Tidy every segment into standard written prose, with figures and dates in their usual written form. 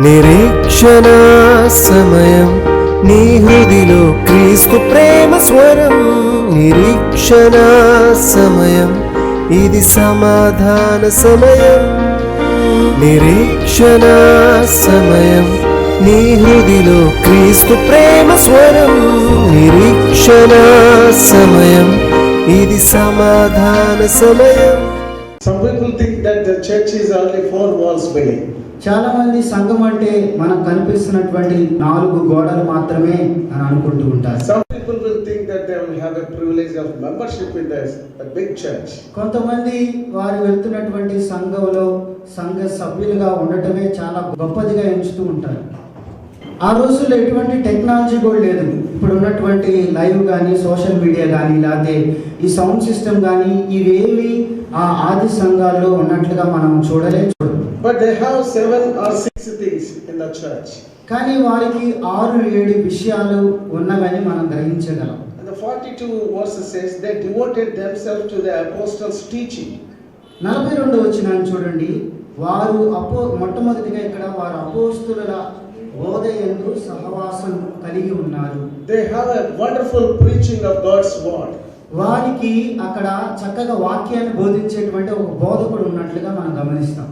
నిరీక్షణ సమయం నీ హృదిలో క్రీస్తు ప్రేమ స్వరం. నిరీక్షణ సమయం ఇది సమాధాన సమయం. నిరీక్షణ సమయం నీ హృదిలో క్రీస్తు ప్రేమ స్వరం. నిరీక్షణ సమయం ఇది సమాధాన సమయం. Some people think that the church is only four walls building. చాలా మంది సంఘం అంటే మనకు కనిపిస్తున్నటువంటి 4 గోడలు మాత్రమే అని అనుకుంటూ ఉంటారు. Some people will think that they will have a privilege of membership in a big church. కొంతమంది వారు వెళ్తున్నటువంటి సంఘంలో సంఘ సభ్యులుగా ఉండటమే చాలా గొప్పదిగా ఎంచుతూ ఉంటారు. ఆ రోజుల్లో ఎటువంటి టెక్నాలజీ కూడా లేదు. ఇప్పుడు ఉన్నటువంటి లైవ్ కానీ సోషల్ మీడియా కానీ లేకపోతే ఈ సౌండ్ సిస్టమ్ కానీ ఇవేవి ఆ ఆది సంఘాల్లో ఉన్నట్లుగా మనం చూడలేదు. But they have 7 or 6 things in the church. కానీ వారికి 6-7 విషయాలు ఉన్నవని మనం గ్రహించగలం. And the 42 verses says they devoted themselves to the apostles' teaching. 42 వచనాన్ని చూడండి. వారు మొట్టమొదటిగా ఇక్కడ వారు అపోస్తలుల బోధయందు సహవాసం కలిగి ఉన్నారు. They have a wonderful preaching of God's word. వారికి అక్కడ చక్కగా వాక్యాన్ని బోధించేటువంటి ఒక బోధకుడు ఉన్నట్లుగా మనం గమనిస్తాం.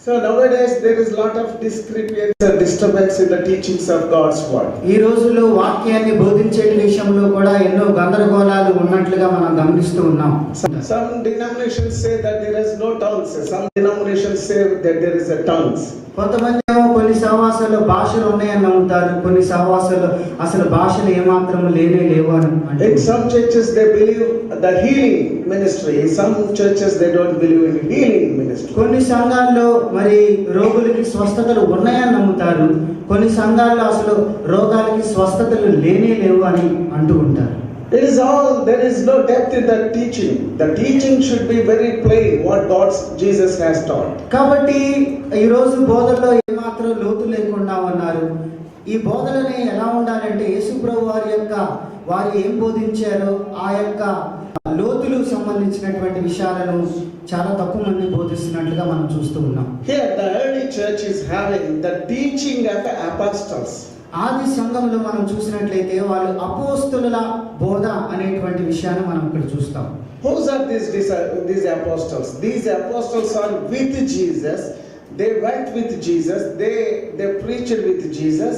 So nowadays there is lot of discrepancy and disturbance in the teachings of God's word. ఈ రోజుల్లో వాక్యాన్ని బోధించే విషయంలో కూడా ఎన్నో గందరగోళాలు ఉన్నట్లుగా మనం గమనిస్తూ ఉన్నాం. Some denominations say that there is no tongues. Some denominations say that there is a tongues. కొంతమంది ఏమో కొన్ని సహవాసాల్లో భాషలు ఉన్నాయని నమ్ముతారు. కొన్ని సహవాసాల్లో అసలు భాషలు ఏమాత్రం లేనే లేవు అని. In some churches they believe the healing ministry. In some churches they don't believe in healing ministry. కొన్ని సంఘాల్లో మరి రోగులకి స్వస్థతలు ఉన్నాయని నమ్ముతారు. కొన్ని సంఘాల్లో అసలు రోగాలకి స్వస్థతలు లేనే లేవు అని అంటూ ఉంటారు. There is no depth in the teaching. The teaching should be very plain what Jesus has taught. కాబట్టి ఈ రోజు బోధనలో ఏమాత్రం లోతు లేకుండా ఉన్నారు. ఈ బోధనని ఎలా ఉండాలంటే యేసుప్రభు వారు ఏం బోధించారో ఆ యొక్క లోతులు సంబంధించినటువంటి విషయాలను చాలా తక్కువ మంది బోధిస్తున్నట్లుగా మనం చూస్తూ ఉన్నాం. Here the early church is having the teaching of the apostles. ఆది సంఘంలో మనం చూసినట్లయితే వాళ్ళు అపోస్తలుల బోధ అనేటువంటి విషయాన్ని మనం ఇక్కడ చూస్తాం. Who are these apostles? These apostles are with Jesus. They went with Jesus. They preached with Jesus.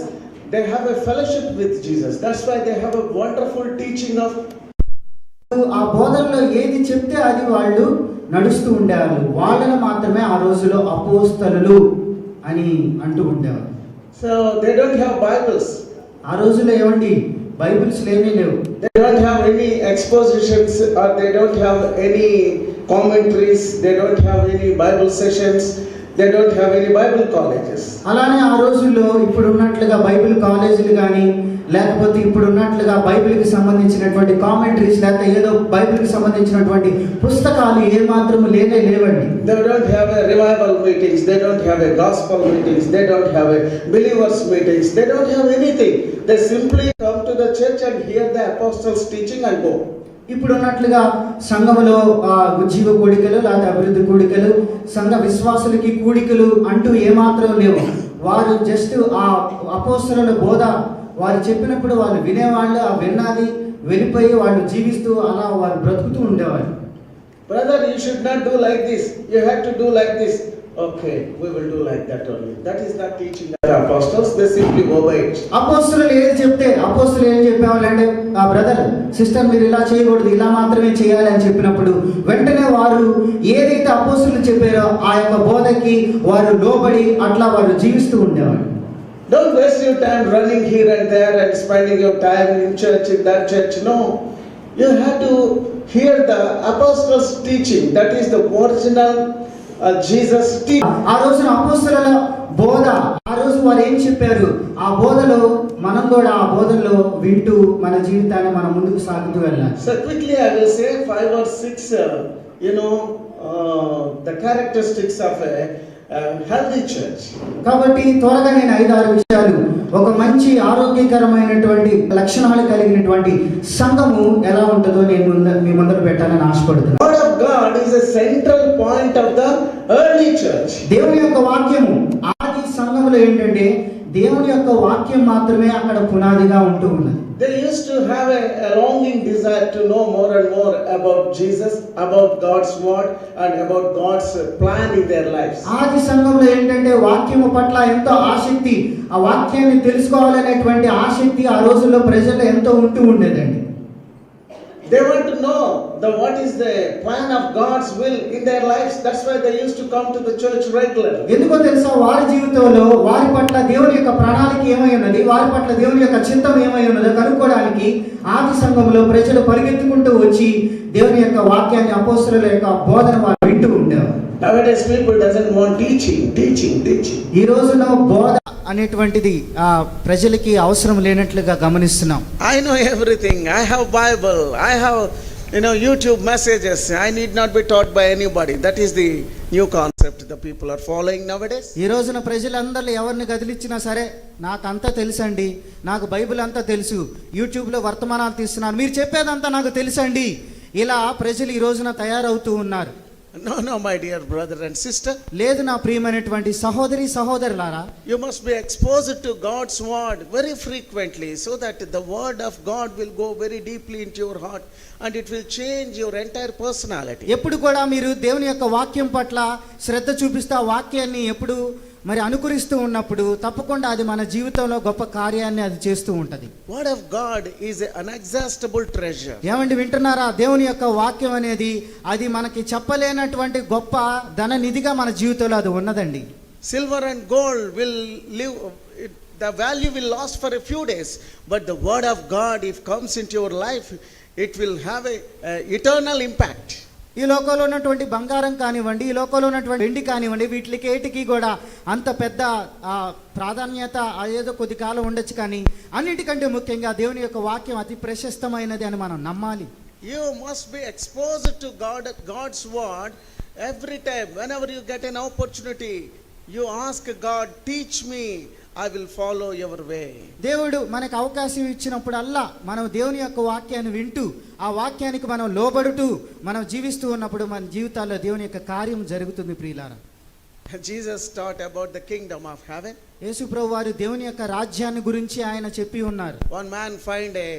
They have a fellowship with Jesus. That's why they have a wonderful teaching of. ఆ బోధనలో ఏది చెప్తే అది వాళ్ళు నడుస్తూ ఉండేవాళ్ళు. వాళ్ళని మాత్రమే ఆ రోజులో అపోస్తలులు అని అంటూ ఉండేవారు. So they don't have Bibles. ఆ రోజుల్లో ఏమండి బైబిల్స్ లేనే లేవు. They don't have any expositions or they don't have any commentaries. They don't have any Bible sessions. They don't have any Bible colleges. అలానే ఆ రోజుల్లో ఇప్పుడు ఉన్నట్లుగా బైబిల్ కాలేజీలు కానీ లేకపోతే ఇప్పుడు ఉన్నట్లుగా బైబిల్కి సంబంధించినటువంటి కామెంటరీస్ లేకపోతే ఏదో బైబిల్కి సంబంధించినటువంటి పుస్తకాలు ఏమాత్రం లేవండి. They don't have a revival meetings. They don't have a gospel meetings. They don't have a believers meetings. They don't have anything. They simply come to the church and hear the apostles' teaching and go. ఇప్పుడు ఉన్నట్లుగా సంఘములో ఉజ్జీవ కూడికలు లేదా అభివృద్ధి కూడికలు సంఘ విశ్వాసులకి కూడికలు అంటూ ఏమాత్రం లేవు. వారు జస్ట్ ఆ అపోస్తలుల బోధ వారు చెప్పినప్పుడు వాళ్ళు వినేవాళ్ళు, ఆ విన్నది వెళ్ళిపోయి వాళ్ళు జీవిస్తూ అలా వారు బ్రతుకుతూ ఉండేవారు. Brother, you should not do like this. You have to do like this. Okay, we will do like that only. That is not teaching of the apostles. They simply obey it. అపోస్తలులు ఏం చెప్పేవాళ్ళు అంటే brother sister మీరు ఇలా చేయకూడదు, ఇలా మాత్రమే చేయాలి అని చెప్పినప్పుడు వెంటనే వారు ఏదైతే అపోస్తలులు చెప్పారో ఆ యొక్క బోధకి వారు లోబడి అట్లా వారు జీవిస్తూ ఉండేవారు. Don't waste your time running here and there and spending your time in church, in that church. No. You have to hear the apostles' teaching. That is the original Jesus teaching. ఆ రోజున అపోస్తలుల బోధ ఆ రోజు వారు ఏం చెప్పారు ఆ బోధలో మనం కూడా ఆ బోధనలో వింటూ మన జీవితాన్ని మనం ముందుకు సాగుతూ వెళ్ళాలి. So quickly I will say 5 or 6 the characteristics of a healthy church. కాబట్టి త్వరగా నేను 5-6 విషయాలు ఒక మంచి ఆరోగ్యకరమైనటువంటి లక్షణాలు కలిగినటువంటి సంఘము ఎలా ఉంటుందో నేను మీ ముందర పెట్టాలని ఆశపడుతున్నాను. Word of God is a central point of the early church. దేవుని యొక్క వాక్యము ఆది సంఘములో సంఘంలో ఏంటంటే దేవుని యొక్క వాక్యం మాత్రమే అక్కడ పునాదిగా ఉంటూ ఉన్నది. They used to have a longing desire to know more and more about Jesus, about God's word and about God's plan in their lives. ఆది సంఘంలో ఏంటంటే వాక్యము పట్ల ఎంతో ఆసక్తి, ఆ వాక్యాన్ని తెలుసుకోవాలనేటువంటి ఆసక్తి ఆ రోజుల్లో ప్రజల్లో ఎంతో ఉంటూ ఉండేదండి. They want to know what is the plan of God's will in their lives. That's why they used to come to the church regularly. ఎందుకో తెలుసా, వారి జీవితంలో వారి పట్ల దేవుని యొక్క ప్రణాళిక ఏమై ఉన్నది, వారి పట్ల దేవుని యొక్క చిత్తం ఏమై ఉన్నదో కనుక్కోవడానికి ఆది సంఘంలో ప్రజలు పరిగెత్తుకుంటూ వచ్చి దేవుని యొక్క వాక్యాన్ని, అపోస్తలుల యొక్క బోధన వారు వింటూ ఉండేవారు. Nowadays people doesn't want teaching. ఈ రోజున బోధ అనేటువంటిది ప్రజలకి అవసరం లేనట్లుగా గమనిస్తున్నాం. I know everything. I have Bible. I have YouTube messages. I need not be taught by anybody. That is the new concept the people are following nowadays. ఈ రోజున ప్రజలందరూ ఎవరిని గదిలిచ్చినా సరే, నాకు అంతా తెలుసండి, నాకు బైబిల్ అంతా తెలుసు, యూట్యూబ్లో వర్తమానాలు తీస్తున్నాను, మీరు చెప్పేదంతా నాకు తెలుసండి, ఇలా ప్రజలు ఈ రోజున తయారవుతూ ఉన్నారు. No, my dear brother and sister. లేదు నా ప్రియమైనటువంటి సహోదరి సహోదరులారా, You must be exposed to God's word very frequently so that the word of God will go very deeply into your heart and it will change your entire personality. ఎప్పుడు కూడా మీరు దేవుని యొక్క వాక్యం పట్ల శ్రద్ధ చూపిస్తూ ఆ వాక్యాన్ని ఎప్పుడు మరి అనుకరిస్తూ ఉన్నప్పుడు తప్పకుండా అది మన జీవితంలో గొప్ప కార్యాన్ని అది చేస్తూ ఉంటది. Word of God is an inexhaustible treasure. ఏమండి వింటున్నారా? దేవుని యొక్క వాక్యం అనేది అది మనకి చెప్పలేనటువంటి గొప్ప ధన నిధిగా మన జీవితంలో అది ఉన్నదండి. Silver and gold will live, the value will last for a few days, but the word of God, if comes into your life, it will have a eternal impact. ఈ లోకంలో ఉన్నటువంటి బంగారం కానివ్వండి, ఈ లోకంలో ఉన్నటువంటి వెండి కానివ్వండి, వీటికి ఏటికి కూడా అంత పెద్ద ప్రాధాన్యత ఏదో కొద్ది కాలం ఉండొచ్చు, కానీ అన్నిటికంటే ముఖ్యంగా దేవుని యొక్క వాక్యం అతి ప్రశస్తమైనది అని మనం నమ్మాలి. You must be exposed to God's word every time. Whenever you get an opportunity, you ask God, teach me, I will follow your way. దేవుడు మనకు అవకాశం ఇచ్చినప్పుడల్లా మనం దేవుని యొక్క వాక్యాన్ని వింటూ ఆ వాక్యానికి మనం లోబడుతూ మనం జీవిస్తూ ఉన్నప్పుడు మన జీవితాల్లో దేవుని యొక్క కార్యం జరుగుతుంది. ప్రియులారా, Jesus taught about the kingdom of heaven. యేసు ప్రభువు వారు దేవుని యొక్క రాజ్యాన్ని గురించి ఆయన చెప్పి ఉన్నారు. One man find a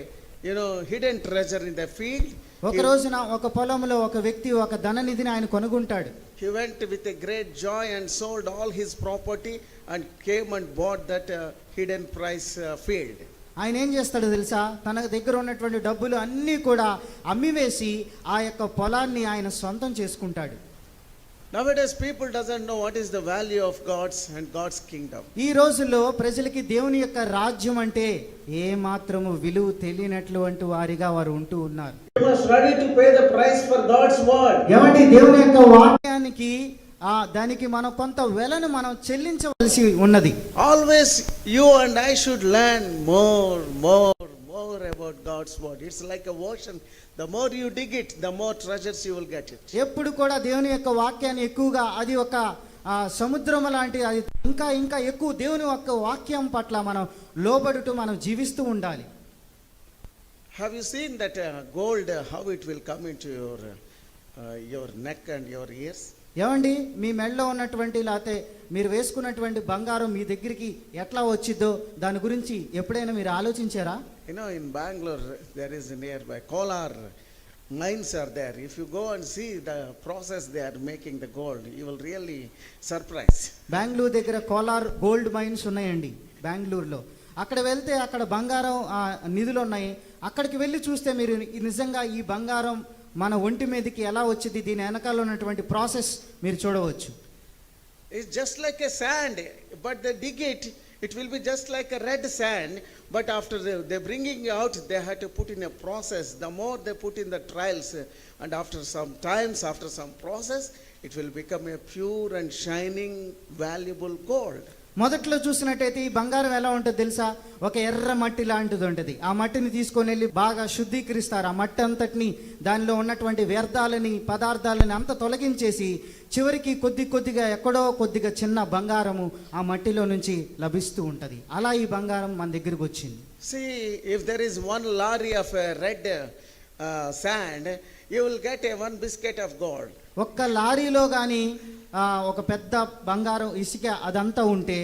hidden treasure in the field. ఒక రోజున ఒక పొలంలో ఒక వ్యక్తి ఒక ధననిధిని ఆయన కొనుగొంటాడు. He went with a great joy and sold all his property and came and bought that hidden prize field. ఆయన ఏం చేస్తాడో తెలుసా? తన దగ్గర ఉన్నటువంటి డబ్బులు అన్నీ కూడా అమ్మివేసి ఆ యొక్క పొలాన్ని ఆయన సొంతం చేసుకుంటాడు. Nowadays people doesn't know what is the value of God's kingdom. ఈ రోజుల్లో ప్రజలకి దేవుని యొక్క రాజ్యం అంటే ఏ మాత్రము విలువ తెలియనటువంటి వారిగా వారు ఉంటూ ఉన్నారు. You must ready to pay the price for God's word. ఏమంటే దేవుని యొక్క వాక్యానికి దానికి మనం కొంత వెలను మనం చెల్లించవలసి ఉన్నది. Always you and I should learn more about God's word. It's like a ocean. The more you dig it, the more treasures you will get it. ఎప్పుడు కూడా దేవుని యొక్క వాక్యాన్ని ఎక్కువగా అది ఒక సముద్రం లాంటి, అది ఇంకా ఎక్కువ దేవుని యొక్క వాక్యం పట్ల మనం లోబడుతూ మనం జీవిస్తూ ఉండాలి. Have you seen that gold, how it will come into your neck and your ears? ఏమండి, మీ మెడలో ఉన్నటువంటి లేకపోతే మీరు వేసుకున్నటువంటి బంగారం మీ దగ్గరికి ఎట్లా వచ్చిద్దో దాని గురించి ఎప్పుడైనా మీరు ఆలోచించారా? In Bangalore there is nearby Kolar mines are there. If you go and see the process they are making the gold, you will really surprise. Bengaluru దగ్గర కోలార్ గోల్డ్ మైన్స్ ఉన్నాయండి బెంగళూరులో. అక్కడ వెళ్తే అక్కడ బంగారం నిధులు ఉన్నాయి. అక్కడికి వెళ్ళి చూస్తే మీరు నిజంగా ఈ బంగారం మన ఒంటి మీదకి ఎలా వచ్చింది, దీని వెనకాల ఉన్నటువంటి ప్రాసెస్ మీరు చూడవచ్చు. It's just like a sand, but they dig it, it will be just like a red sand, but after they bringing out, they had to put in a process. The more they put in the trials, and after some times, after some process, it will become a pure and shining valuable gold. మొదట్లో చూసినట్టయితే ఈ బంగారం ఎలా ఉంటుందో తెలుసా? ఒక ఎర్ర మట్టి లాంటిది ఉంటుంది. ఆ మట్టిని తీసుకొని వెళ్ళి బాగా శుద్ధీకరిస్తారు. ఆ మట్టి అంతటిని, దానిలో ఉన్నటువంటి వ్యర్థాలని పదార్థాలని అంతా తొలగించేసి చివరికి కొద్దిగా ఎక్కడో కొద్దిగా చిన్న బంగారము ఆ మట్టిలో నుంచి లభిస్తూ ఉంటుంది. అలా ఈ బంగారం మన దగ్గరికి వచ్చింది. See, if there is one lorry of red sand, you will get one biscuit of gold. ఒక్క లారీలో కానీ ఒక పెద్ద బంగారం ఇసుక అదంతా ఉంటే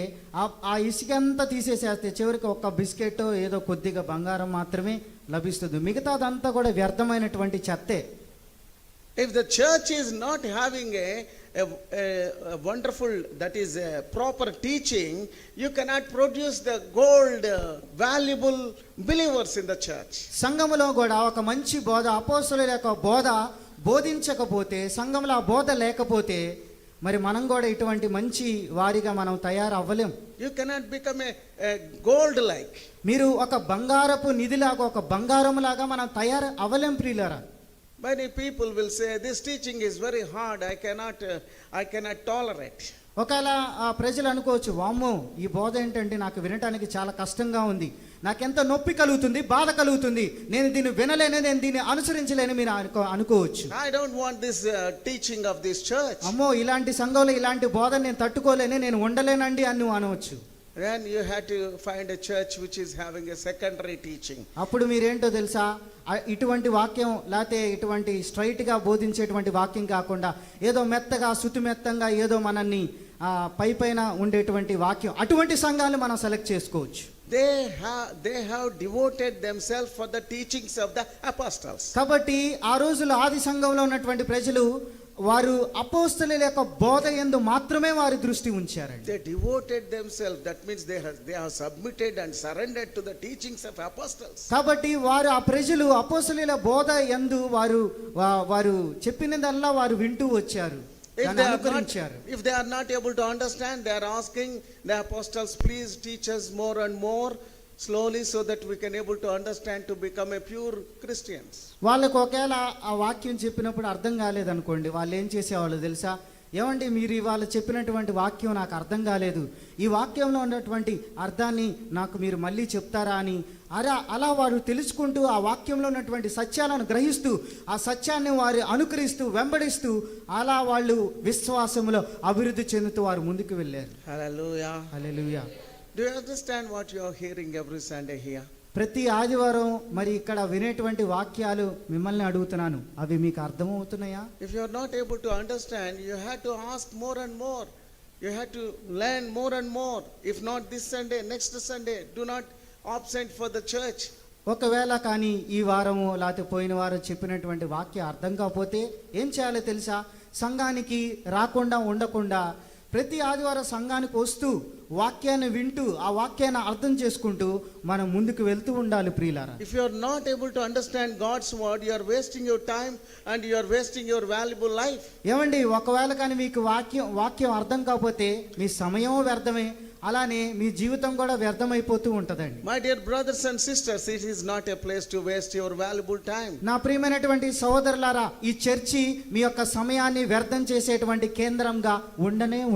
ఆ ఇసుక అంతా తీసేసేస్తే చివరికి ఒక్క బిస్కెట్ ఏదో కొద్దిగా బంగారం మాత్రమే లభిస్తుంది. మిగతాదంతా కూడా వ్యర్థమైనటువంటి చెత్తే. If the church is not having a wonderful, that is a proper teaching, you cannot produce the gold valuable believers in the church. సంఘములో కూడా ఒక మంచి బోధ, అపోస్తలుల యొక్క బోధ బోధించకపోతే, సంఘంలో ఆ బోధ లేకపోతే మరి మనం కూడా ఇటువంటి మంచి వారిగా మనం తయారవ్వలేం. You cannot become a gold like. మీరు ఒక బంగారపు నిధిలాగా, ఒక బంగారంలాగా మనం తయారు అవ్వలేం ప్రియులారా. Many people will say this teaching is very hard, I cannot tolerate. ఒకవేళ ప్రజలు అనుకోవచ్చు, వామ్మో ఈ బోధ ఏంటంటే నాకు వినటానికి చాలా కష్టంగా ఉంది, నాకెంత నొప్పి కలుగుతుంది, బాధ కలుగుతుంది, నేను దీన్ని వినలేను, నేను దీన్ని అనుసరించలేను మీరు అనుకోవచ్చు. I don't want this teaching of this church. అమ్మో ఇలాంటి సంఘంలో ఇలాంటి బోధ నేను తట్టుకోలేను, నేను ఉండలేనండి అని నువ్వు అనవచ్చు. Then you have to find a church which is having a secondary teaching. అప్పుడు మీరేంటో తెలుసా, ఇటువంటి వాక్యం లేకపోతే ఇటువంటి స్ట్రైట్గా బోధించేటువంటి వాక్యం కాకుండా ఏదో మెత్తగా శుతిమెత్తంగా ఏదో మనల్ని పైన ఉండేటువంటి వాక్యం, అటువంటి సంఘాలు మనం సెలెక్ట్ చేసుకోవచ్చు. They have devoted themselves for the teachings of the apostles. కాబట్టి ఆ రోజుల్లో ఆది సంఘంలో ఉన్నటువంటి ప్రజలు వారు అపోస్తలుల యొక్క బోధ యందు మాత్రమే వారి దృష్టి ఉంచారండి. They devoted themselves, that means they have submitted and surrendered to the teachings of apostles. కాబట్టి వారు ఆ ప్రజలు అపోస్తలుల బోధ యందు వారు చెప్పినదల్లా వారు వింటూ వచ్చారు, అనుకరించారు. If they are not able to understand, they are asking the apostles, please teach us more and more slowly so that we can able to understand to become a pure Christians. వాళ్ళకు ఒకవేళ ఆ వాక్యం చెప్పినప్పుడు అర్థం కాలేదనుకోండి, వాళ్ళు ఏం చేసేవాళ్ళు తెలుసా, ఏమండి మీరు ఇవాళ చెప్పినటువంటి వాక్యం నాకు అర్థం కాలేదు, ఈ వాక్యంలో ఉన్నటువంటి అర్థాన్ని నాకు మీరు మళ్ళీ చెప్తారా అని అలా వారు తెలుసుకుంటూ ఆ వాక్యంలో ఉన్నటువంటి సత్యాలను గ్రహిస్తూ ఆ సత్యాన్ని వారు అనుకరిస్తూ వెంబడిస్తూ అలా వాళ్ళు విశ్వాసములో అభివృద్ధి చెందుతూ వారు ముందుకు వెళ్ళారు. Hallelujah. Hallelujah. Do you understand what you are hearing every Sunday here? ప్రతి ఆదివారం మరి ఇక్కడ వినేటువంటి వాక్యాలు మిమ్మల్ని అడుగుతున్నాను, అవి మీకు అర్థమవుతున్నాయా? If you are not able to understand, you have to ask more and more. You have to learn more and more. If not this Sunday, next Sunday, do not absent for the church. ఒకవేళ కానీ ఈ వారము లేకపోతే పోయిన వారం చెప్పినటువంటి వాక్యం అర్థం కాకపోతే ఏం చేయాలో తెలుసా, సంఘానికి రాకుండా ఉండకుండా ప్రతి ఆదివారం సంఘానికి వస్తూ వాక్యాన్ని వింటూ ఆ వాక్యాన్ని అర్థం చేసుకుంటూ మనం ముందుకు వెళ్తూ ఉండాలి ప్రియులారా. If you are not able to understand God's word, you are wasting your time and you are wasting your valuable life. ఏమండి ఒకవేళ కానీ మీకు వాక్యం అర్థం కాకపోతే మీ సమయం వ్యర్థమే, అలానే మీ జీవితం కూడా వ్యర్థమైపోతూ ఉంటదండి. My dear brothers and sisters, it is not a place to waste your valuable time. నా ప్రియమైనటువంటి సహోదరులారా, ఈ చర్చి మీ యొక్క సమయాన్ని వ్యర్థం చేసేటువంటి కేంద్రంగా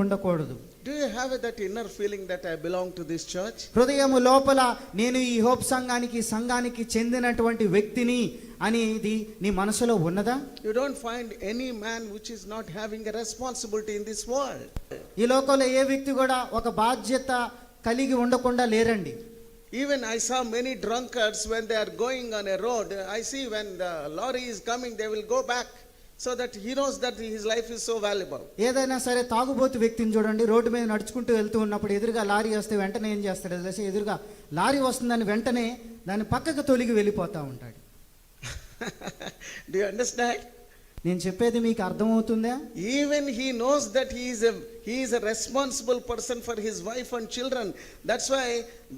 ఉండకూడదు. Do you have that inner feeling that I belong to this church? హృదయము లోపల నేను ఈ హోప్ సంఘానికి చెందినటువంటి వ్యక్తిని అనేది నీ మనసులో ఉన్నదా? You don't find any man which is not having a responsibility in this world. ఈ లోకంలో ఏ వ్యక్తి కూడా ఒక బాధ్యత కలిగి ఉండకుండా లేరండి. Even I saw many drunkards when they are going on a road. I see when the lorry is coming, they will go back so that he knows that his life is so valuable. ఏదైనా సరే తాగుబోతు వ్యక్తిని చూడండి, road మీద నడుచుకుంటూ వెళ్తూ ఉన్నప్పుడు ఎదురుగా లారీ వస్తే వెంటనే ఏం చేస్తాడు తెలిసి, ఎదురుగా లారీ వస్తుందని వెంటనే దాన్ని పక్కకు తొలగి వెళ్ళిపోతూ ఉంటాడు. Do you understand? నేను చెప్పేది మీకు అర్థమవుతుందా? Even he knows that he is a responsible person for his wife and children. That's why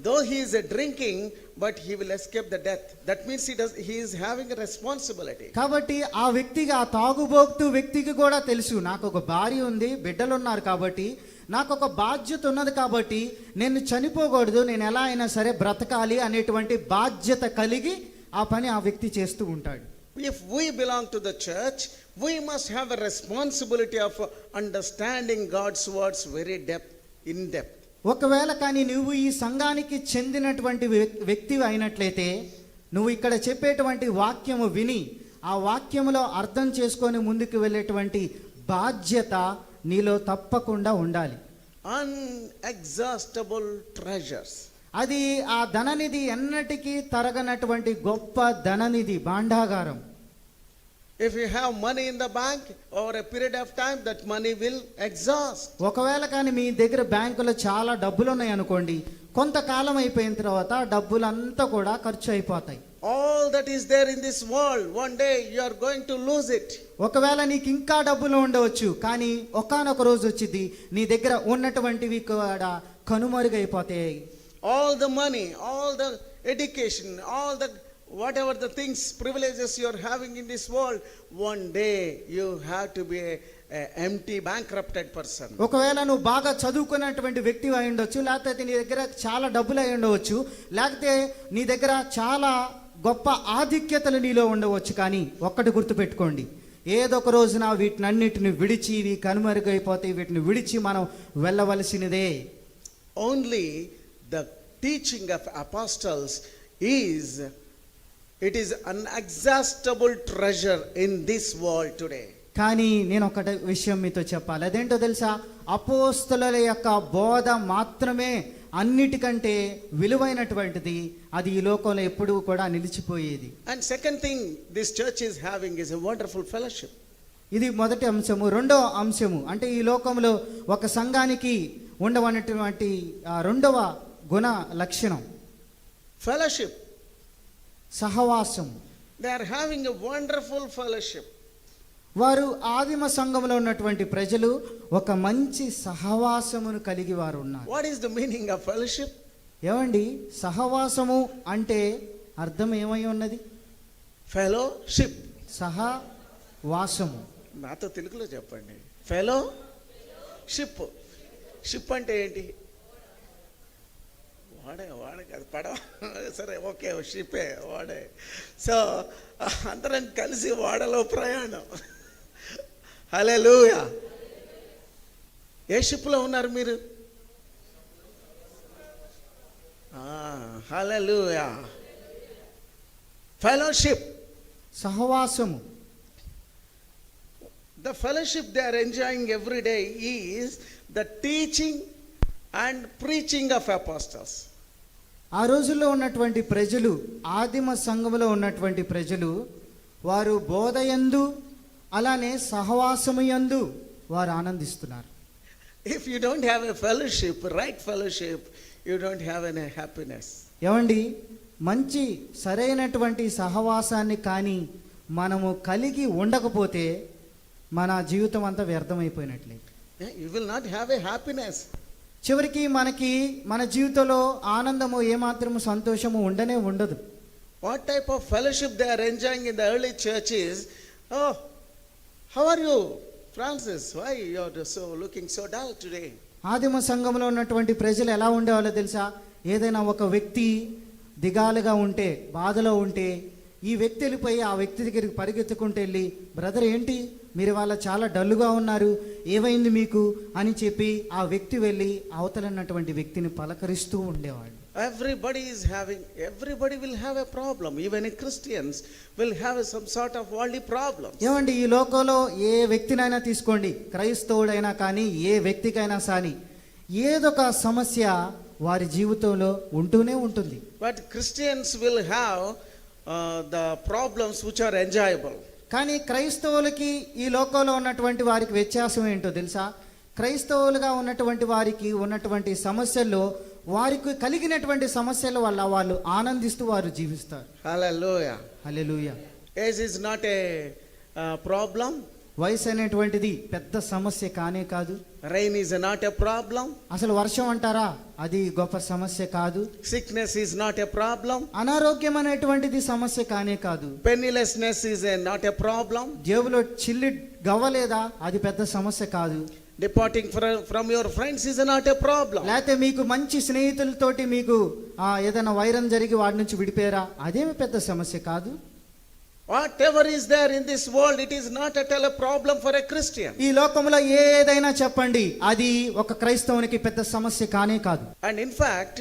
though he is drinking, but he will escape the death. That means he is having a responsibility. కాబట్టి ఆ వ్యక్తిగా తాగుబోతు వ్యక్తికి కూడా తెలుసు, నాకు ఒక భార్య ఉంది, బిడ్డలు ఉన్నారు, కాబట్టి నాకు ఒక బాధ్యత ఉన్నది, కాబట్టి నేను చనిపోకూడదు, నేను ఎలా అయినా సరే బ్రతకాలి అనేటువంటి బాధ్యత కలిగి ఆ పని ఆ వ్యక్తి చేస్తూ ఉంటాడు. If we belong to the church, we must have a responsibility of understanding God's words very in depth. ఒకవేళ కానీ నువ్వు ఈ సంఘానికి చెందినటువంటి వ్యక్తివి అయినట్లయితే నువ్వు ఇక్కడ చెప్పేటువంటి వాక్యము విని ఆ వాక్యములో అర్థం చేసుకొని ముందుకు వెళ్ళేటువంటి బాధ్యత నీలో తప్పకుండా ఉండాలి. Unexhaustible treasures. అది ఆ ధననిధి ఎన్నటికీ తరగనటువంటి గొప్ప ధననిధి, భాండాగారం. If you have money in the bank, over a period of time, that money will exhaust. ఒకవేళ కానీ మీ దగ్గర బ్యాంకులో చాలా డబ్బులు ఉన్నాయి అనుకోండి, కొంతకాలం అయిపోయిన తర్వాత ఆ డబ్బులంతా కూడా ఖర్చు అయిపోతాయి. All that is there in this world, one day you are going to lose it. ఒకవేళ నీకు ఇంకా డబ్బులు ఉండవచ్చు, కానీ ఒకానొక రోజు వచ్చింది నీ దగ్గర ఉన్నటువంటివి కూడా కనుమరుగైపోతాయి. All the money, all the education, all the whatever the things, privileges you are having in this world, one day you have to be a empty, bankrupted person. ఒకవేళ నువ్వు బాగా చదువుకున్నటువంటి వ్యక్తి అయి ఉండొచ్చు, లేకపోతే నీ దగ్గర చాలా డబ్బులు అయి ఉండవచ్చు, లేకపోతే నీ దగ్గర చాలా గొప్ప ఆధిక్యతలు నీలో ఉండవచ్చు, కానీ ఒక్కటి గుర్తుపెట్టుకోండి, ఏదో ఒక రోజున వీటినన్నిటిని విడిచి ఇవి కనుమరుగైపోతాయి, వీటిని విడిచి మనం వెళ్ళవలసినదే. Only the teaching of apostles is, it is an inexhaustible treasure in this world today. కానీ నేను ఒక విషయం మీతో చెప్పాలి. అదేంటో తెలుసా? అపోస్తలుల యొక్క బోధ మాత్రమే అన్నిటికంటే విలువైనటువంటిది. అది ఈ లోకంలో ఎప్పుడూ కూడా నిలిచిపోయేది. And second thing this church is having is a wonderful fellowship. ఇది మొదటి అంశము. రెండో అంశము అంటే ఈ లోకంలో ఒక సంఘానికి ఉండవనటువంటి రెండవ గుణ లక్షణం Fellowship. సహవాసం. They are having a wonderful fellowship. వారు ఆదిమ సంఘంలో ఉన్నటువంటి ప్రజలు ఒక మంచి సహవాసమును కలిగి వారు ఉన్నారు. What is the meaning of fellowship? ఏమండి, సహవాసము అంటే అర్థం ఏమై ఉన్నది? Fellowship. సహవాసము. నాతో తెలుగులో చెప్పండి. Fellow ship. షిప్ అంటే ఏంటి? వాడే కాదు, పడవ. సరే, ఓకే, షిప్పే, వాడే. సో అందరం కలిసి వాడలో ప్రయాణం. హల్లెలూయా. ఏ షిప్లో ఉన్నారు మీరు? హల్లెలూయా. ఫెలోషిప్. సహవాసము. The fellowship they are enjoying every day is the teaching and preaching of apostles. ఆ రోజుల్లో ఉన్నటువంటి ప్రజలు, ఆదిమ సంఘములో ఉన్నటువంటి ప్రజలు, వారు బోధయందు అలానే సహవాసముయందు వారు ఆనందిస్తున్నారు. If you don't have a fellowship, right fellowship, you don't have any happiness. ఏమండి, మంచి సరైనటువంటి సహవాసాన్ని కానీ మనము కలిగి ఉండకపోతే మన జీవితం అంతా వ్యర్థమైపోయినట్లే. You will not have a happiness. చివరికి మనకి మన జీవితంలో ఆనందము, ఏమాత్రము సంతోషము ఉండనే ఉండదు. What type of fellowship they are enjoying in the early church is, oh, how are you, Francis? Why you are so looking so dull today? ఆదిమ సంఘంలో ఉన్నటువంటి ప్రజలు ఎలా ఉండేవాళ్ళో తెలుసా? ఏదైనా ఒక వ్యక్తి దిగాలుగా ఉంటే, బాధలో ఉంటే, ఈ వ్యక్తి వెళ్ళిపోయి ఆ వ్యక్తి దగ్గరికి పరిగెత్తుకుంటూ వెళ్ళి, బ్రదర్ ఏంటి మీరు వాళ్ళ చాలా డల్లుగా ఉన్నారు, ఏమైంది మీకు అని చెప్పి ఆ వ్యక్తి వెళ్ళి అవతలన్నటువంటి వ్యక్తిని పలకరిస్తూ ఉండేవాడు. Everybody will have a problem. Even Christians will have some sort of worldly problem. ఏమండి, ఈ లోకంలో ఏ వ్యక్తినైనా తీసుకోండి, క్రైస్తవుడైనా కానీ ఏ వ్యక్తికైనా కానీ ఏదొక సమస్య వారి జీవితంలో ఉంటూనే ఉంటుంది. But Christians will have the problems which are enjoyable. కానీ క్రైస్తవులకి ఈ లోకంలో ఉన్నటువంటి వారికి వ్యత్యాసం ఏంటో తెలుసా? క్రైస్తవులుగా ఉన్నటువంటి వారికి ఉన్నటువంటి సమస్యల్లో, వారికి కలిగినటువంటి సమస్యల వల్ల వాళ్ళు ఆనందిస్తూ వారు జీవిస్తారు. Hallelujah. Hallelujah. Age is not a problem. వయసు అనేటువంటిది పెద్ద సమస్య కానే కాదు. Rain is not a problem. అసలు వర్షం అంటారా, అది గొప్ప సమస్య కాదు. Sickness is not a problem. అనారోగ్యం అనేటువంటిది సమస్య కానే కాదు. Pennilessness is not a problem. జేబులో చిల్లి గవ్వలేదా, అది పెద్ద సమస్య కాదు. Departing from your friends is not a problem. లేకపోతే మీకు మంచి స్నేహితులతోటి మీకు ఏదైనా వైరం జరిగి వాడి నుంచి విడిపోయారా, అదేమి పెద్ద సమస్య కాదు. Whatever is there in this world, it is not at all a problem for a Christian. ఈ లోకంలో ఏదైనా చెప్పండి, అది ఒక క్రైస్తవునికి పెద్ద సమస్య కానే కాదు. And in fact,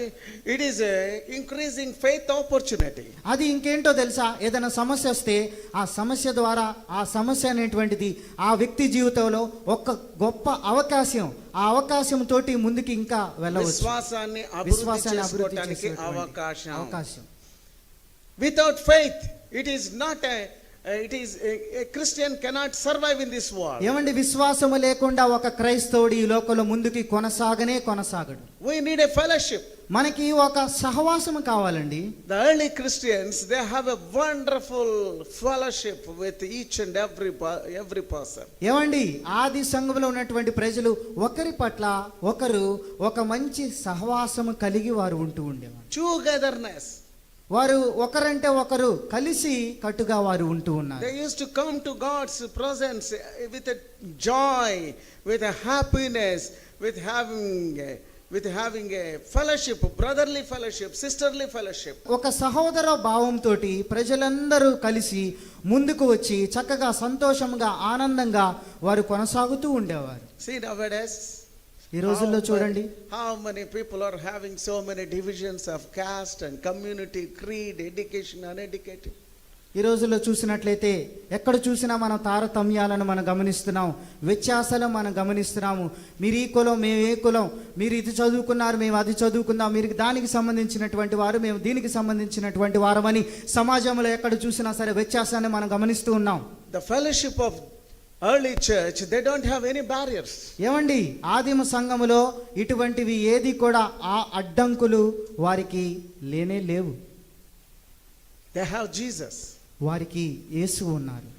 it is a increasing faith opportunity. అది ఇంకేంటో తెలుసా? ఏదైనా సమస్య వస్తే ఆ సమస్య ద్వారా, ఆ సమస్య అనేటువంటిది ఆ వ్యక్తి జీవితంలో ఒక గొప్ప అవకాశం. ఆ అవకాశం తోటి ముందుకి ఇంకా వెళ్ళవచ్చు. విశ్వాసాన్ని అభివృద్ధి చేసుకోవడానికి అవకాశం. అవకాశం. Without faith, it is not a Christian cannot survive in this world. ఏమండి, విశ్వాసము లేకుండా ఒక క్రైస్తవుడు ఈ లోకంలో ముందుకి కొనసాగడు. We need a fellowship. మనకి ఒక సహవాసము కావాలండి. The early Christians, they have a wonderful fellowship with each and every person. ఏమండి, ఆది సంఘంలో ఉన్నటువంటి ప్రజలు ఒకరి పట్ల ఒకరు ఒక మంచి సహవాసము కలిగి వారు ఉంటూ ఉండేవారు. Togetherness. వారు ఒకరంటే ఒకరు కలిసి కట్టుగా వారు ఉంటూ ఉన్నారు. They used to come to God's presence with a joy, with a happiness, with having a fellowship, brotherly fellowship, sisterly fellowship. ఒక సహోదర భావంతో ప్రజలందరూ కలిసి ముందుకు వచ్చి చక్కగా సంతోషంగా ఆనందంగా వారు కొనసాగుతూ ఉండేవారు. See nowadays, ఈ రోజుల్లో చూడండి, how many people are having so many divisions of caste and community, creed, education, uneducated. ఈ రోజుల్లో చూసినట్లయితే ఎక్కడ చూసినా మనం తారతమ్యాలను మనం గమనిస్తున్నాం, వ్యత్యాసాలను మనం గమనిస్తున్నాము. మీరు ఈ కులం, మేము ఏ కులం, మీరు ఇది చదువుకున్నారు, మేము అది చదువుకుందాం, మీరు దానికి సంబంధించినటువంటి వారు, మేము దీనికి సంబంధించినటువంటి వారమని సమాజంలో ఎక్కడ చూసినా సరే వ్యత్యాసాన్ని మనం గమనిస్తూ ఉన్నాం. The fellowship of early church, they don't have any barriers. ఏమండి, ఆదిమ సంఘములో ఇటువంటివి ఏది కూడా ఆ అడ్డంకులు వారికి లేనే లేవు. They have Jesus. వారికి యేసు ఉన్నారు.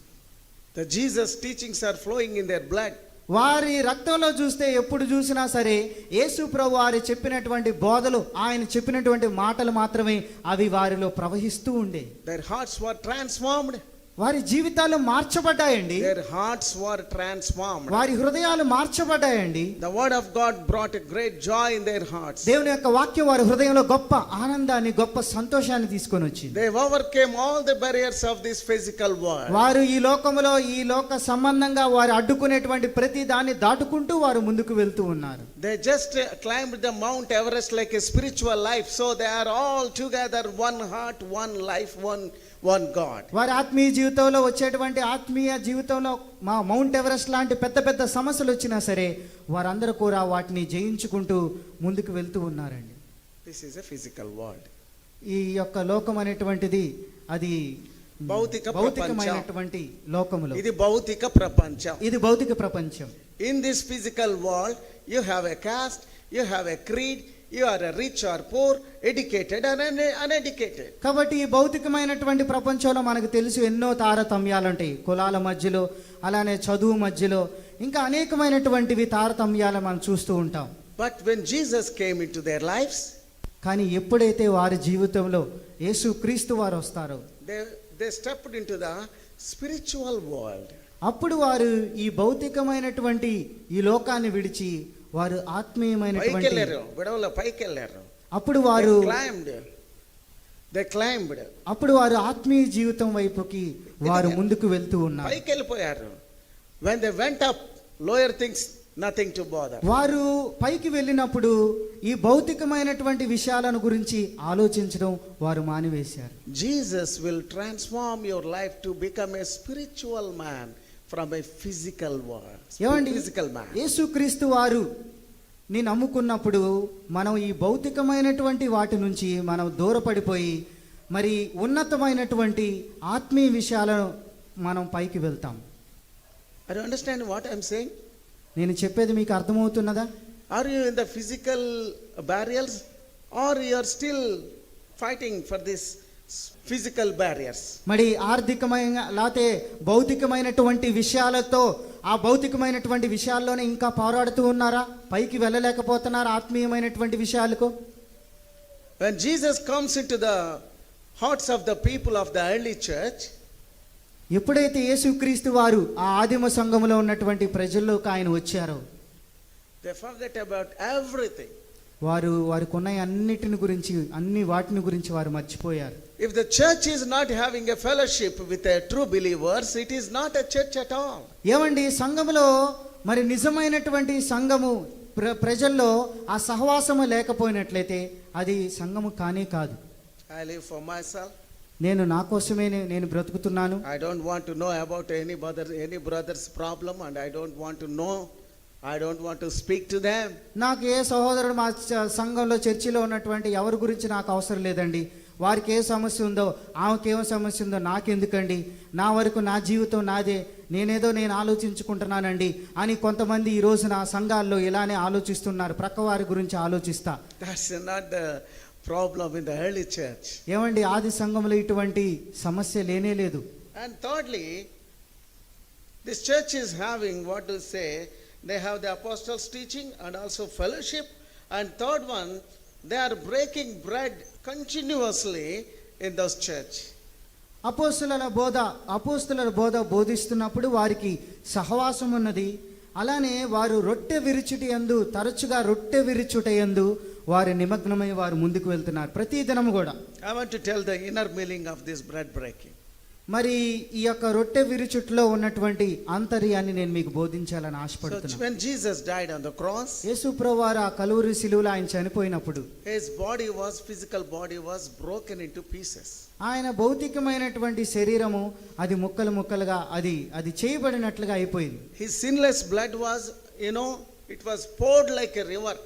The Jesus teachings are flowing in their blood. వారి రక్తంలో చూస్తే ఎప్పుడు చూసినా సరే యేసు ప్రభు వారు చెప్పినటువంటి బోధలు, ఆయన చెప్పినటువంటి మాటలు మాత్రమే అవి వారిలో ప్రవహిస్తూ ఉండే. Their hearts were transformed. వారి జీవితాలు మార్చబడ్డాయండి. Their hearts were transformed. వారి హృదయాలు మార్చబడ్డాయండి. The word of God brought a great joy in their hearts. దేవుని యొక్క వాక్యం వారి హృదయంలో గొప్ప ఆనందాన్ని, గొప్ప సంతోషాన్ని తీసుకొని వచ్చింది. They overcame all the barriers of this physical world. వారు ఈ లోకములో, ఈ లోక సంబంధంగా వారు అడ్డుకునేటువంటి ప్రతి దాన్ని దాటుకుంటూ వారు ముందుకు వెళ్తూ ఉన్నారు. They just climbed the Mount Everest like a spiritual life. So they are all together, one heart, one life, one God. వారి ఆత్మీయ జీవితంలో వచ్చేటువంటి ఆత్మీయ జీవితంలో మౌంట్ ఎవరెస్ట్ లాంటి పెద్ద పెద్ద సమస్యలు వచ్చినా సరే వారందరూ కూడా వాటిని జయించుకుంటూ ముందుకు వెళ్తూ ఉన్నారండి. This is a physical world. ఈ యొక్క లోకం అనేటువంటిది అది భౌతికమైనటువంటి లోకములో, ఇది భౌతిక ప్రపంచం. ఇది భౌతిక ప్రపంచం. In this physical world, you have a caste, you have a creed, you are a rich or poor, educated or uneducated. కాబట్టి ఈ భౌతికమైనటువంటి ప్రపంచంలో మనకు తెలుసు ఎన్నో తారతమ్యాలు ఉంటాయి. కులాల మధ్యలో, అలానే చదువు మధ్యలో, ఇంకా అనేకమైనటువంటివి తారతమ్యాలు మనం చూస్తూ ఉంటాం. But when Jesus came into their lives, కానీ ఎప్పుడైతే వారి జీవితంలో యేసు క్రీస్తు వారు వస్తారో they stepped into the spiritual world. అప్పుడు వారు ఈ భౌతికమైనటువంటి ఈ లోకాన్ని విడిచి వారు ఆత్మీయమైనటువంటి అప్పుడు వారు అప్పుడు వారు ఆత్మీయ జీవితం వైపుకి వారు ముందుకు వెళ్తూ ఉన్నారు. పైకి వెళ్ళిపోయారు. When they went up, lower things, nothing to bother. వారు పైకి వెళ్ళినప్పుడు ఈ భౌతికమైనటువంటి విషయాలను గురించి ఆలోచించడం వారు మానివేశారు. Jesus will transform your life to become a spiritual man from a physical world. ఏమండి, physical man. యేసుక్రీస్తు వారు నీ నమ్ముకున్నప్పుడు మనం ఈ భౌతికమైనటువంటి వాటి నుంచి మనం దూరపడిపోయి మరి ఉన్నతమైనటువంటి ఆత్మీయ విషయాలను మనం పైకి వెళ్తాం. Are you understanding what I am saying? నేను చెప్పేది మీకు అర్థమవుతున్నదా? Are you in the physical barriers or you are still fighting for this physical barriers? మరి ఆర్థికమైన లేకపోతే భౌతికమైనటువంటి విషయాలతో ఆ భౌతికమైనటువంటి విషయాల్లోనే ఇంకా పోరాడుతూ ఉన్నారా? పైకి వెళ్ళలేకపోతున్నారా ఆత్మీయమైనటువంటి విషయాలకు? When Jesus comes into the hearts of the people of the early church, ఎప్పుడైతే యేసుక్రీస్తు వారు ఆ ఆదిమ సంఘములో ఉన్నటువంటి ప్రజల్లోకి ఆయన వచ్చారో they forget about everything. వారికి ఉన్న అన్ని వాటిని గురించి వారు మర్చిపోయారు. If the church is not having a fellowship with the true believers, it is not a church at all. ఏమండి, సంఘములో మరి నిజమైనటువంటి సంఘము ప్రజల్లో ఆ సహవాసము లేకపోయినట్లయితే అది సంఘము కానే కాదు. I live for myself. నేను నా కోసమే నేను బ్రతుకుతున్నాను. I don't want to know about any brother's problem, and I don't want to speak to them. నాకు ఏ సహోదరుడు మా సంఘంలో చర్చిలో ఉన్నటువంటి ఎవరి గురించి నాకు అవసరం లేదండి. వారికి ఏ సమస్య ఉందో, ఆమెకేమో సమస్య ఉందో నాకెందుకండి, నా వరకు నా జీవితం నాదే, నేను ఆలోచించుకుంటున్నానండి అని కొంతమంది ఈ రోజున సంఘాల్లో ఇలానే ఆలోచిస్తున్నారు, ప్రక్కవారి గురించి ఆలోచిస్తా. That's not the problem in the early church. ఏమండి, ఆది సంఘంలో ఇటువంటి సమస్య లేనే లేదు. And thirdly, this church is having, what to say, they have the apostles' teaching and also fellowship. And third one, they are breaking bread continuously in those church. అపోస్తలుల బోధ బోధిస్తున్నప్పుడు వారికి సహవాసం ఉన్నది. అలానే వారు తరచుగా రొట్టె విరుచుట యందు వారి నిమగ్నమై వారు ముందుకు వెళ్తున్నారు ప్రతి దినము కూడా. I want to tell the inner meaning of this bread breaking. మరి ఈ యొక్క రొట్టె విరుచుట్లో ఉన్నటువంటి ఆంతర్యాన్ని నేను మీకు బోధించాలని ఆశపడుతున్నాను. So when Jesus died on the cross, యేసు ప్రభువారు ఆ కలువరి శిలువలో ఆయన చనిపోయినప్పుడు his physical body was broken into pieces. ఆయన భౌతికమైనటువంటి శరీరము అది ముక్కలుగా అది చేయబడినట్లుగా అయిపోయింది. His sinless blood was, it was poured like a river.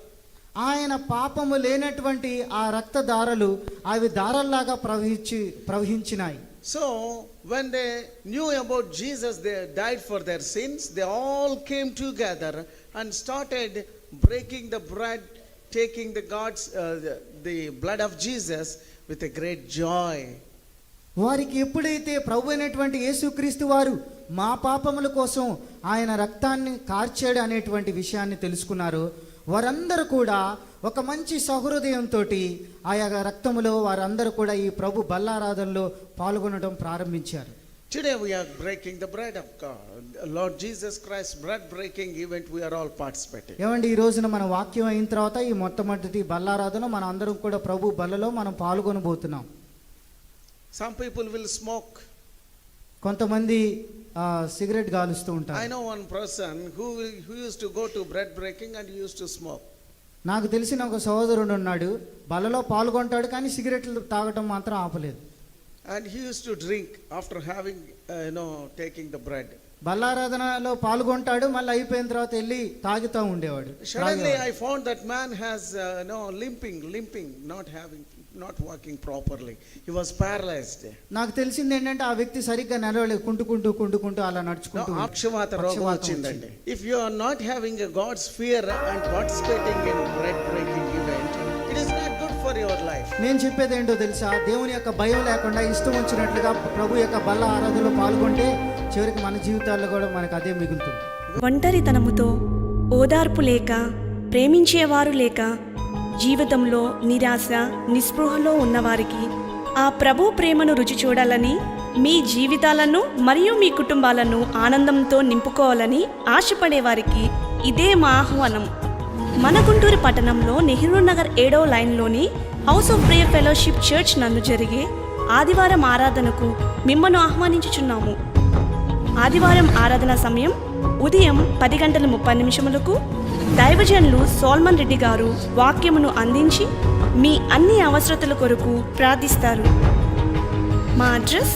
ఆయన పాపము లేనటువంటి ఆ రక్తధారలు అవి దారల్లాగా ప్రవహించినాయి. So when they knew about Jesus, they died for their sins, they all came together and started breaking the bread, taking the blood of Jesus with a great joy. వారికి ఎప్పుడైతే ప్రభు అయినటువంటి యేసుక్రీస్తు వారు మా పాపముల కోసం ఆయన రక్తాన్ని కార్చాడు అనేటువంటి విషయాన్ని తెలుసుకున్నారు, వారందరూ కూడా ఒక మంచి సహృదయంతో ఆయా రక్తములో వారందరూ కూడా ఈ ప్రభు బల్లారాధనలో పాల్గొనడం ప్రారంభించారు. Today we are breaking the bread of God. Lord Jesus Christ bread breaking event, we are all participating. ఏమండి, ఈ రోజున మన వాక్యం అయిన తర్వాత ఈ మొట్టమొదటి బల్లారాధన మన అందరం కూడా ప్రభు బల్లలో మనం పాల్గొనబోతున్నాం. Some people will smoke. కొంతమంది సిగరెట్ కాలుస్తూ ఉంటారు. I know one person who used to go to bread breaking and used to smoke. నాకు తెలిసిన ఒక సహోదరుడు ఉన్నాడు, బలలో పాల్గొంటాడు కానీ సిగరెట్లు తాగటం మాత్రం ఆపలేదు. And he used to drink after having taking the bread. బల్లారాధనలో పాల్గొంటాడు, మళ్ళీ అయిపోయిన తర్వాత వెళ్ళి తాగుతూ ఉండేవాడు. Suddenly I found that man has limping, not walking properly. He was paralyzed. నాకు తెలిసింది ఏంటంటే ఆ వ్యక్తి సరిగ్గా నడవలేదు, కుంటుకుంటూ అలా నడుచుకుంటూ. అక్షవాత రోగం వచ్చిందండి. If you are not having a God's fear and participating in bread breaking event, it is not good for your life. నేను చెప్పేది ఏంటో తెలుసా, దేవుని యొక్క భయం లేకుండా ఇష్టం వచ్చినట్లుగా ప్రభు యొక్క బల్ల ఆరాధనలో పాల్గొంటే చివరికి మన జీవితాల్లో కూడా మనకు అదే మిగులుతుంది. ఒంటరితనముతో, ఓదార్పు లేక, ప్రేమించేవారు లేక, జీవితంలో నిరాశ నిస్పృహలో ఉన్నవారికి ఆ ప్రభు ప్రేమను రుచి చూడాలని, మీ జీవితాలను మరియు మీ కుటుంబాలను ఆనందంతో నింపుకోవాలని ఆశపడేవారికి ఇదే మా ఆహ్వానం. మన గుంటూరు పట్టణంలో నెహ్రూ నగర్ 7వ లైన్లోని house of prayer fellowship church నందు జరిగే ఆదివారం ఆరాధనకు మిమ్మల్ని ఆహ్వానించుచున్నాము. ఆదివారం ఆరాధన సమయం ఉదయం 10:30 దైవజనులు సోల్మన్ రెడ్డి గారు వాక్యమును అందించి మీ అన్ని అవసరతల కొరకు ప్రార్థిస్తారు. మా address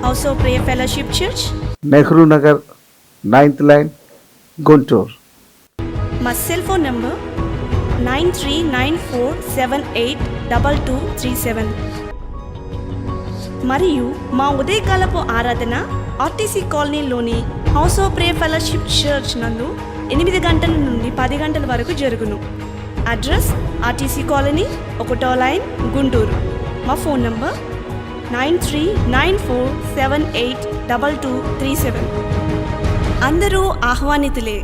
house of prayer fellowship church, Nehru Nagar 9th line, Guntur. మా సెల్ ఫోన్ నంబర్ 9394782237 మరియు మా ఉదయకాలపు ఆరాధన ఆర్టీసీ కాలనీలోని house of prayer fellowship church నందు 8 గంటల నుండి 10 గంటల వరకు జరుగును. అడ్రస్ ఆర్టీసీ కాలనీ 1వ లైన్, గుంటూరు. మా ఫోన్ నంబర్ 9394782237. అందరూ ఆహ్వానితులే.